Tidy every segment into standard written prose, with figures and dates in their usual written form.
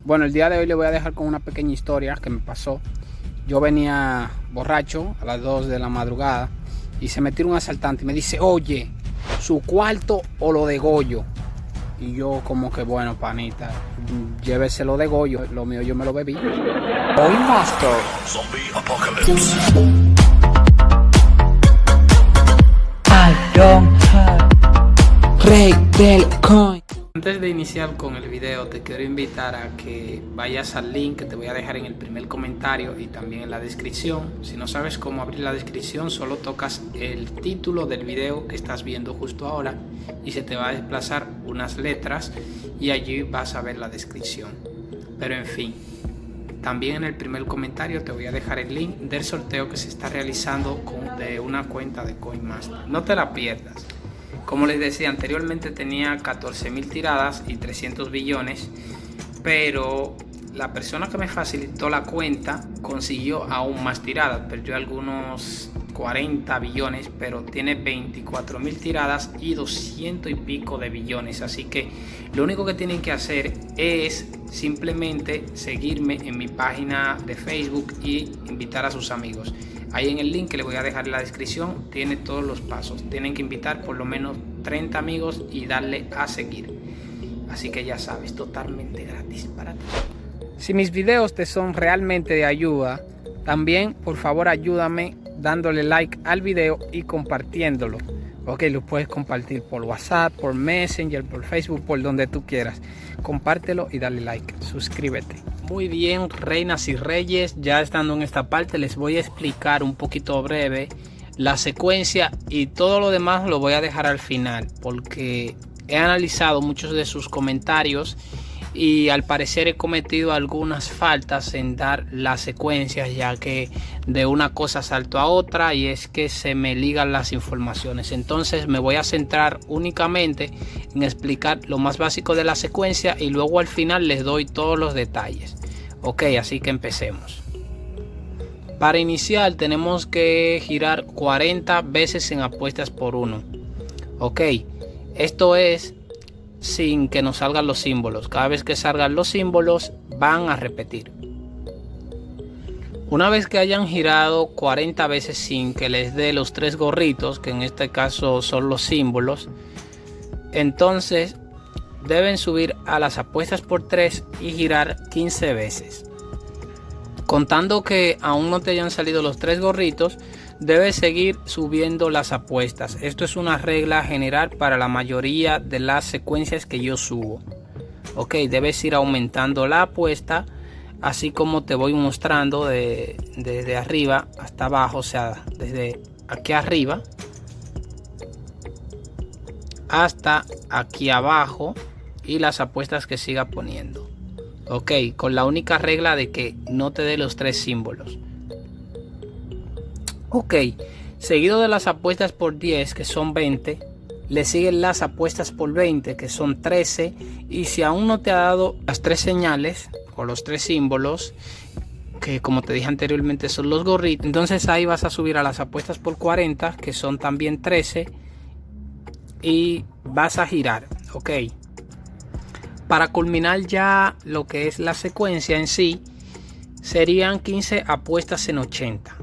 Bueno, el día de hoy le voy a dejar con una pequeña historia que me pasó. Yo venía borracho a las 2 de la madrugada y se me tira un asaltante y me dice, oye, ¿su cuarto o lo de Goyo? Y yo como que, bueno, panita, lléveselo de Goyo, lo mío yo me lo bebí. Hoy Master Zombie Apocalypse. I don't have Rey del Coin. Antes de iniciar con el video te quiero invitar a que vayas al link que te voy a dejar en el primer comentario y también en la descripción. Si no sabes cómo abrir la descripción, solo tocas el título del video que estás viendo justo ahora y se te va a desplazar unas letras y allí vas a ver la descripción. Pero en fin, también en el primer comentario te voy a dejar el link del sorteo que se está realizando de una cuenta de CoinMaster. No te la pierdas. Como les decía anteriormente, tenía 14.000 tiradas y 300 billones, pero la persona que me facilitó la cuenta consiguió aún más tiradas, perdió algunos 40 billones, pero tiene 24.000 tiradas y 200 y pico de billones. Así que lo único que tienen que hacer es simplemente seguirme en mi página de Facebook y invitar a sus amigos. Ahí en el link que les voy a dejar en la descripción tiene todos los pasos. Tienen que invitar por lo menos 30 amigos y darle a seguir. Así que ya sabes, totalmente gratis para ti. Si mis videos te son realmente de ayuda, también por favor ayúdame dándole like al video y compartiéndolo. Ok, lo puedes compartir por WhatsApp, por Messenger, por Facebook, por donde tú quieras. Compártelo y dale like. Suscríbete. Muy bien, reinas y reyes, ya estando en esta parte les voy a explicar un poquito breve la secuencia y todo lo demás lo voy a dejar al final porque he analizado muchos de sus comentarios y al parecer he cometido algunas faltas en dar las secuencias, ya que de una cosa salto a otra y es que se me ligan las informaciones. Entonces me voy a centrar únicamente en explicar lo más básico de la secuencia y luego al final les doy todos los detalles. Ok, así que empecemos. Para iniciar tenemos que girar 40 veces en apuestas por 1. Ok, esto es sin que nos salgan los símbolos. Cada vez que salgan los símbolos van a repetir. Una vez que hayan girado 40 veces sin que les dé los 3 gorritos, que en este caso son los símbolos, entonces deben subir a las apuestas por 3 y girar 15 veces. Contando que aún no te hayan salido los 3 gorritos, debes seguir subiendo las apuestas. Esto es una regla general para la mayoría de las secuencias que yo subo. Ok, debes ir aumentando la apuesta, así como te voy mostrando desde arriba hasta abajo, o sea, desde aquí arriba hasta aquí abajo y las apuestas que siga poniendo. Ok, con la única regla de que no te dé los 3 símbolos. Ok, seguido de las apuestas por 10 que son 20, le siguen las apuestas por 20 que son 13 y si aún no te ha dado las 3 señales o los 3 símbolos, que como te dije anteriormente son los gorritos, entonces ahí vas a subir a las apuestas por 40 que son también 13 y vas a girar. Ok, para culminar ya lo que es la secuencia en sí, serían 15 apuestas en 80.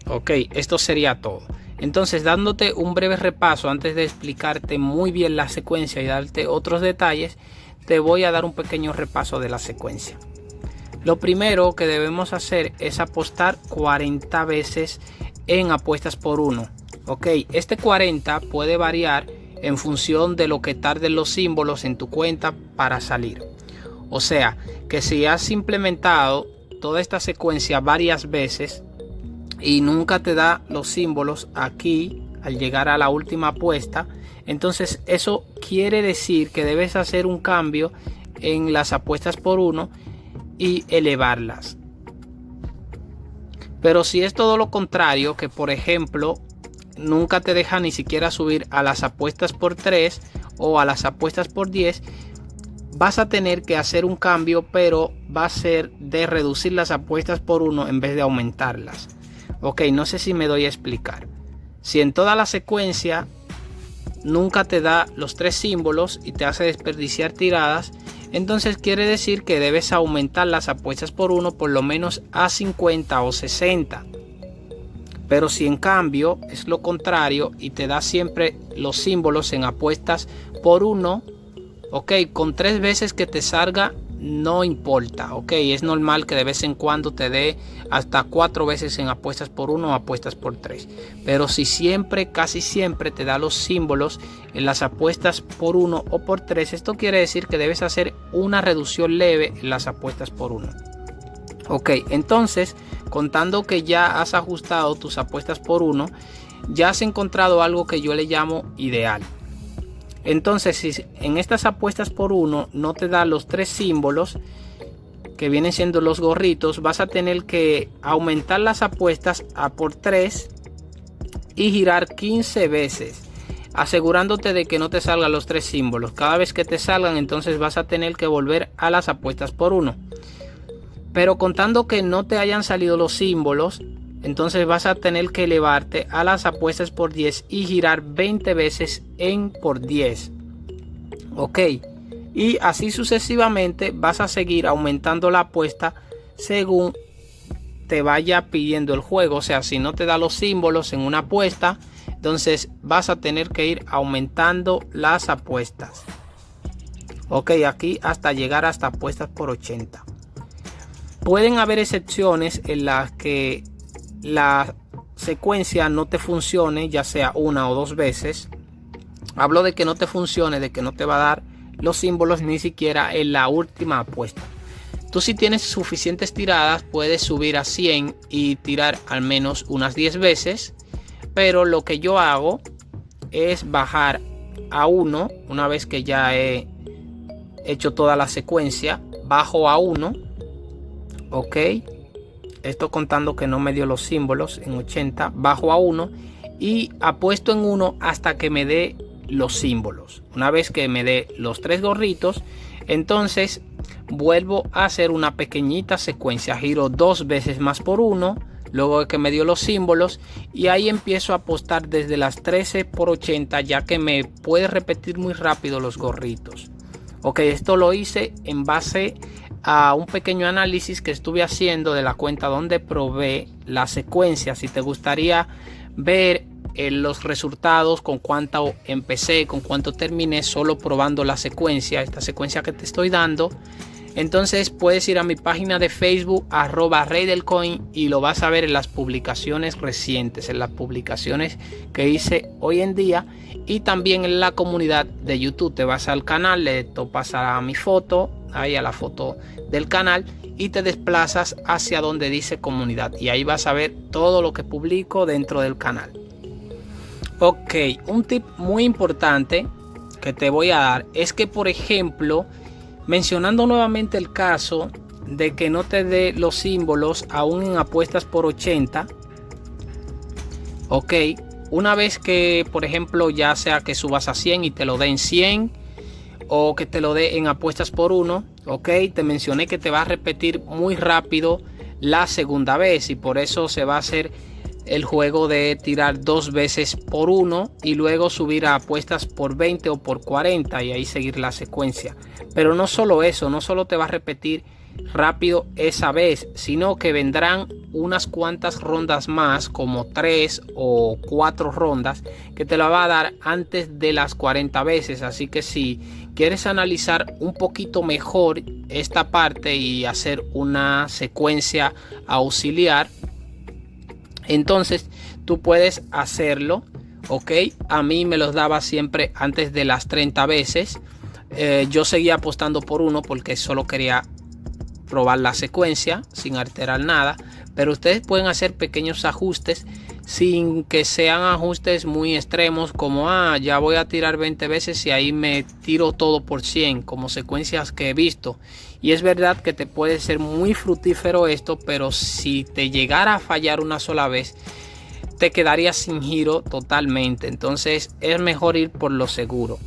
Ok, esto sería todo. Entonces, dándote un breve repaso antes de explicarte muy bien la secuencia y darte otros detalles, te voy a dar un pequeño repaso de la secuencia. Lo primero que debemos hacer es apostar 40 veces en apuestas por 1. Ok, este 40 puede variar en función de lo que tarden los símbolos en tu cuenta para salir. O sea, que si has implementado toda esta secuencia varias veces y nunca te da los símbolos aquí al llegar a la última apuesta, entonces eso quiere decir que debes hacer un cambio en las apuestas por 1 y elevarlas. Pero si es todo lo contrario, que por ejemplo nunca te deja ni siquiera subir a las apuestas por 3 o a las apuestas por 10, vas a tener que hacer un cambio, pero va a ser de reducir las apuestas por 1 en vez de aumentarlas. Ok, no sé si me doy a explicar. Si en toda la secuencia nunca te da los 3 símbolos y te hace desperdiciar tiradas, Entonces quiere decir que debes aumentar las apuestas por 1 por lo menos a 50 o 60. Pero si en cambio es lo contrario y te da siempre los símbolos en apuestas por 1, ok, con 3 veces que te salga no importa, ok, es normal que de vez en cuando te dé hasta 4 veces en apuestas por 1 o apuestas por 3. Pero si siempre, casi siempre te da los símbolos en las apuestas por 1 o por 3, esto quiere decir que debes hacer una reducción leve en las apuestas por 1. Ok, entonces, contando que ya has ajustado tus apuestas por 1, ya has encontrado algo que yo le llamo ideal. Entonces, si en estas apuestas por 1 no te da los 3 símbolos que vienen siendo los gorritos, vas a tener que aumentar las apuestas a por 3 y girar 15 veces, asegurándote de que no te salgan los 3 símbolos. Cada vez que te salgan, entonces vas a tener que volver a las apuestas por 1. Pero contando que no te hayan salido los símbolos, entonces vas a tener que elevarte a las apuestas por 10 y girar 20 veces en por 10. Ok. Y así sucesivamente vas a seguir aumentando la apuesta según te vaya pidiendo el juego. O sea, si no te da los símbolos en una apuesta, entonces vas a tener que ir aumentando las apuestas. Ok, aquí hasta llegar hasta apuestas por 80. Pueden haber excepciones en las que la secuencia no te funcione, ya sea una o 2 veces. Hablo de que no te funcione, de que no te va a dar los símbolos ni siquiera en la última apuesta. Tú, si tienes suficientes tiradas, puedes subir a 100 y tirar al menos unas 10 veces. Pero lo que yo hago es bajar a 1. Una vez que ya he hecho toda la secuencia, bajo a 1. Ok. Esto contando que no me dio los símbolos en 80. Bajo a 1 y apuesto en 1 hasta que me dé los símbolos. Una vez que me dé los 3 gorritos, entonces vuelvo a hacer una pequeñita secuencia. Giro 2 veces más por 1. Luego de que me dio los símbolos, y ahí empiezo a apostar desde las 13 por 80, ya que me puede repetir muy rápido los gorritos. Ok, esto lo hice en base a un pequeño análisis que estuve haciendo de la cuenta donde probé la secuencia. Si te gustaría ver los resultados, con cuánto empecé, con cuánto terminé solo probando la secuencia, esta secuencia que te estoy dando, entonces puedes ir a mi página de Facebook @reydelcoin y lo vas a ver en las publicaciones recientes, en las publicaciones que hice hoy en día, y también en la comunidad de YouTube. Te vas al canal, le topas a mi foto, ahí a la foto del canal, y te desplazas hacia donde dice comunidad, y ahí vas a ver todo lo que publico dentro del canal. Ok, un tip muy importante que te voy a dar es que, por ejemplo, mencionando nuevamente el caso de que no te dé los símbolos aún en apuestas por 80. Ok, una vez que, por ejemplo, ya sea que subas a 100 y te lo dé en 100, o que te lo dé en apuestas por 1, ok, te mencioné que te va a repetir muy rápido la segunda vez, y por eso se va a hacer el juego de tirar 2 veces por 1 y luego subir a apuestas por 20 o por 40 y ahí seguir la secuencia. Pero no solo eso, no solo te va a repetir rápido esa vez, sino que vendrán unas cuantas rondas más, como 3 o 4 rondas, que te la va a dar antes de las 40 veces. Así que si quieres analizar un poquito mejor esta parte y hacer una secuencia auxiliar, entonces tú puedes hacerlo. Ok, a mí me los daba siempre antes de las 30 veces. Yo seguía apostando por 1 porque solo quería probar la secuencia sin alterar nada, pero ustedes pueden hacer pequeños ajustes sin que sean ajustes muy extremos, como ya voy a tirar 20 veces y ahí me tiro todo por 100, como secuencias que he visto. Y es verdad que te puede ser muy fructífero esto, pero si te llegara a fallar una sola vez, te quedarías sin giro totalmente. Entonces es mejor ir por lo seguro.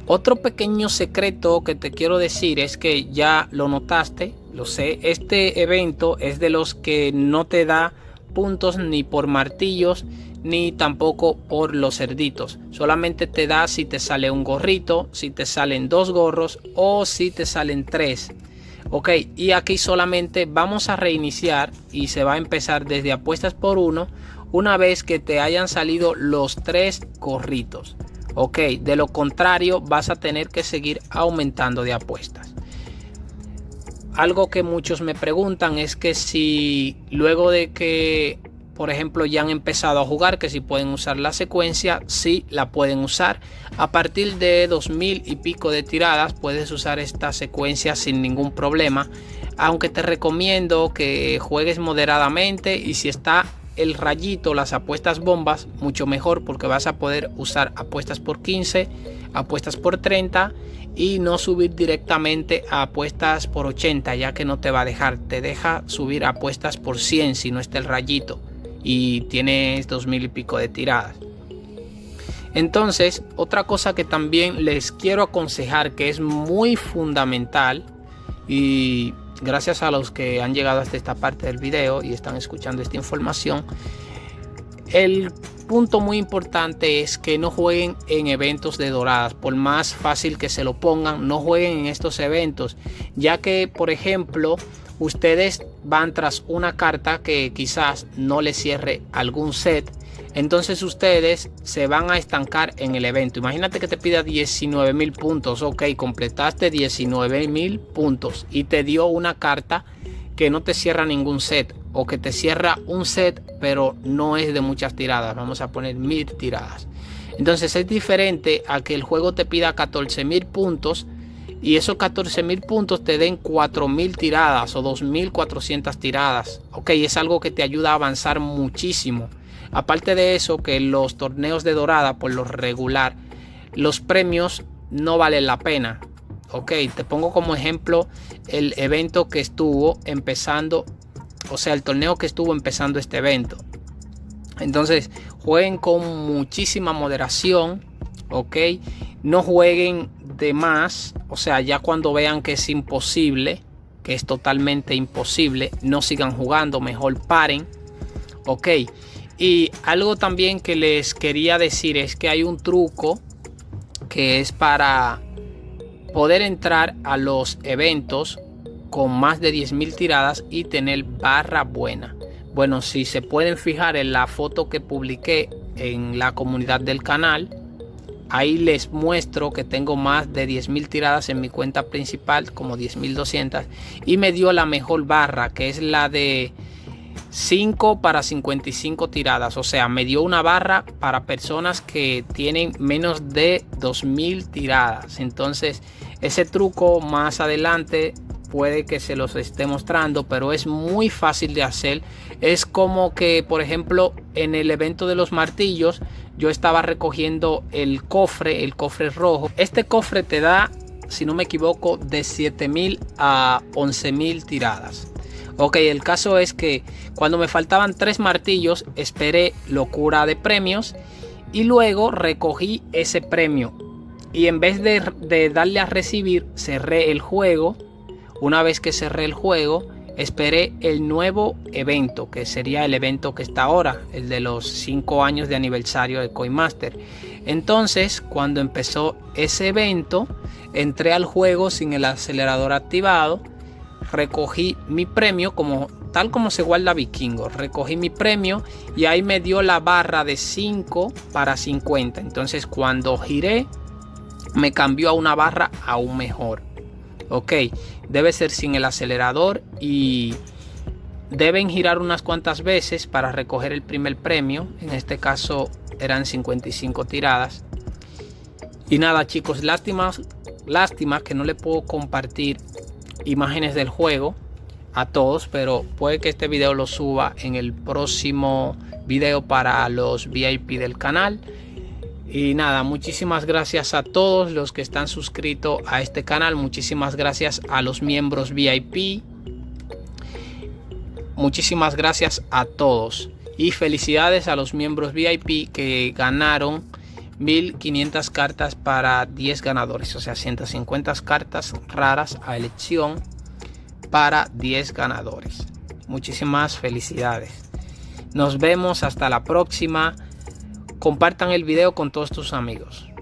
Otro pequeño secreto que te quiero decir es que ya lo notaste, lo sé, este evento es de los que no te da puntos ni por martillos ni tampoco por los cerditos. Solamente te da si te sale un gorrito, si te salen 2 gorros o si te salen 3. Ok, y aquí solamente vamos a reiniciar y se va a empezar desde apuestas por 1 una vez que te hayan salido los 3 gorritos. Ok, de lo contrario vas a tener que seguir aumentando de apuestas. Algo que muchos me preguntan es que si luego de que, por ejemplo, ya han empezado a jugar, que si pueden usar la secuencia. Sí, la pueden usar. A partir de 2000 y pico de tiradas puedes usar esta secuencia sin ningún problema. Aunque te recomiendo que juegues moderadamente, y si está el rayito, las apuestas bombas, mucho mejor, porque vas a poder usar apuestas por 15, apuestas por 30 y no subir directamente a apuestas por 80, ya que no te va a dejar. Te deja subir apuestas por 100 si no está el rayito y tienes 2000 y pico de tiradas. Entonces, otra cosa que también les quiero aconsejar, que es muy fundamental, y gracias a los que han llegado hasta esta parte del video y están escuchando esta información, el punto muy importante es que no jueguen en eventos de doradas. Por más fácil que se lo pongan, no jueguen en estos eventos, ya que, por ejemplo, ustedes van tras una carta que quizás no les cierre algún set. Entonces ustedes se van a estancar en el evento. Imagínate que te pida 19.000 puntos. Ok, completaste 19.000 puntos y te dio una carta que no te cierra ningún set, o que te cierra un set pero no es de muchas tiradas. Vamos a poner 1000 tiradas. Entonces es diferente a que el juego te pida 14.000 puntos y esos 14.000 puntos te den 4.000 tiradas o 2.400 tiradas. Ok, es algo que te ayuda a avanzar muchísimo. Aparte de eso, que los torneos de dorada, por lo regular, los premios no valen la pena. Ok, te pongo como ejemplo el evento que estuvo empezando, o sea, el torneo que estuvo empezando este evento. Entonces, jueguen con muchísima moderación. Ok, no jueguen de más. O sea, ya cuando vean que es imposible, que es totalmente imposible, no sigan jugando, mejor paren. Ok. Y algo también que les quería decir es que hay un truco que es para poder entrar a los eventos con más de 10.000 tiradas y tener barra buena. Bueno, si se pueden fijar en la foto que publiqué en la comunidad del canal, ahí les muestro que tengo más de 10.000 tiradas en mi cuenta principal, como 10.200, y me dio la mejor barra, que es la de 5 para 55 tiradas. O sea, me dio una barra para personas que tienen menos de 2000 tiradas. Entonces, ese truco más adelante puede que se los esté mostrando, pero es muy fácil de hacer. Es como que, por ejemplo, en el evento de los martillos, yo estaba recogiendo el cofre rojo. Este cofre te da, si no me equivoco, de 7.000 a 11.000 tiradas. Ok, el caso es que cuando me faltaban 3 martillos, esperé locura de premios y luego recogí ese premio. Y en vez de darle a recibir, cerré el juego. Una vez que cerré el juego, esperé el nuevo evento, que sería el evento que está ahora, el de los 5 años de aniversario de Coinmaster. Entonces, cuando empezó ese evento, entré al juego sin el acelerador activado. Recogí mi premio tal como se guarda Vikingo. Recogí mi premio y ahí me dio la barra de 5 para 50. Entonces cuando giré me cambió a una barra aún mejor. Ok, debe ser sin el acelerador y deben girar unas cuantas veces para recoger el primer premio. En este caso eran 55 tiradas. Y nada, chicos, lástima que no le puedo compartir imágenes del juego a todos, pero puede que este video lo suba en el próximo video para los VIP del canal. Y nada, muchísimas gracias a todos los que están suscritos a este canal. Muchísimas gracias a los miembros VIP. Muchísimas gracias a todos y felicidades a los miembros VIP que ganaron 1500 cartas para 10 ganadores, o sea 150 cartas raras a elección para 10 ganadores. Muchísimas felicidades. Nos vemos hasta la próxima. Compartan el video con todos tus amigos.